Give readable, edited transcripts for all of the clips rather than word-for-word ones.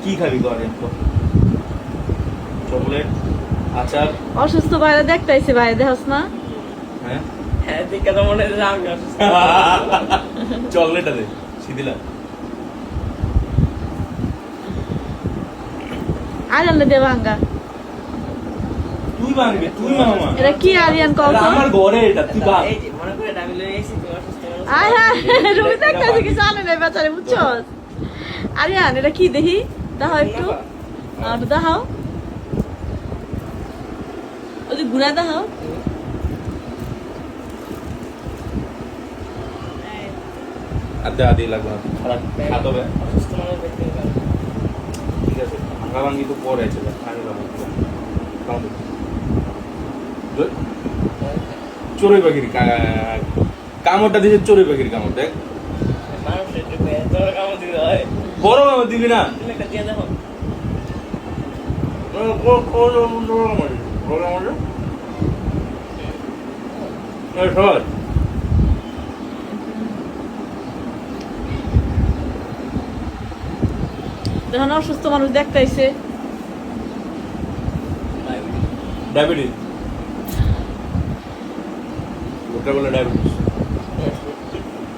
কি খাবি করে চকলেট আচার অসুস্থ বাইরে দেখতে আইছে বাইরে দেখছ না হ্যাঁ হ্যাঁ দেখে তো মনে হয় আমি অসুস্থ চকলেট আছে সিদিলা আরিয়ান দে ভাঙ্গা তুই বানবি তুই মামা এটা কি আরিয়ান কও তো আমার ঘরে এটা তুই বান এই যে মনে করে আমি লই আইছি তুমি অসুস্থ আয় হ্যাঁ রুমি দেখতে আইছে কিছু আনে নাই বেচারে বুঝছো আরিয়ান এটা কি দেখি দাও একটু আর দাও ওই যে গুড়া দাও আদে আদি লাগবে না খারাপ খাত হবে অসুস্থ মানুষ দেখতে পারে ঠিক আছে ভাঙা ভাঙি তো পরে আছে খানি বাবা কাউন্ট চড়ুই পাখির কামড়টা দিয়েছে চড়ুই পাখির কামড় দেখ মানুষ একটু তোর কাম দিতে হয় বড় কামড় দিবি না তুমি একটা দিয়ে দেখো সহজ যখন অসুস্থ মানুষ দেখতে আইছে ডায়াবেটিস ওটা বলে ডায়াবেটিস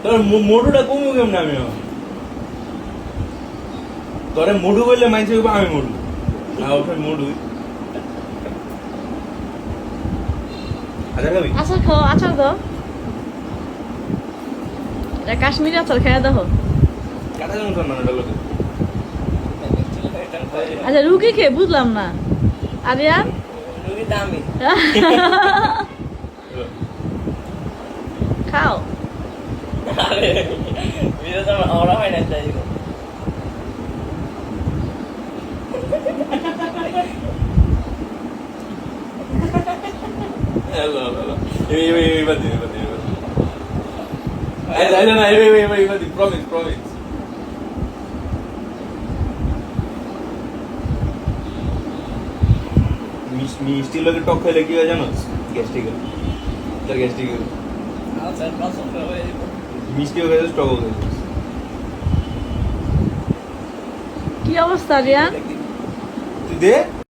তোর মোটুটা কমু কেমন আমি তোরে মোটু বললে মাইছে আমি মোটু অবশ্যই মোটু আচ্ছা খাবি আচার খাও আচার দাও এটা কাশ্মীরি আচার খেয়ে দেখো কাটা যেমন শোন না এটা লোকে আচ্ছা রুগী খেয়ে বুঝলাম না আরিয়ান রুগী দামি খাও আরে ভিডিও তো ওরা হয় না তাই হ্যালো হ্যালো এই বাদ দিন প্রমিস মিষ্টি লোকের টক খাইলে কি হয় জানো গ্যাস্ট্রিক তোর গ্যাস্ট্রিক আচ্ছা পছন্দ হয়ে যাবে মিষ্টি হয়ে গেছে টক হয়ে গেছে কি অবস্থা আরিয়ান তুই দে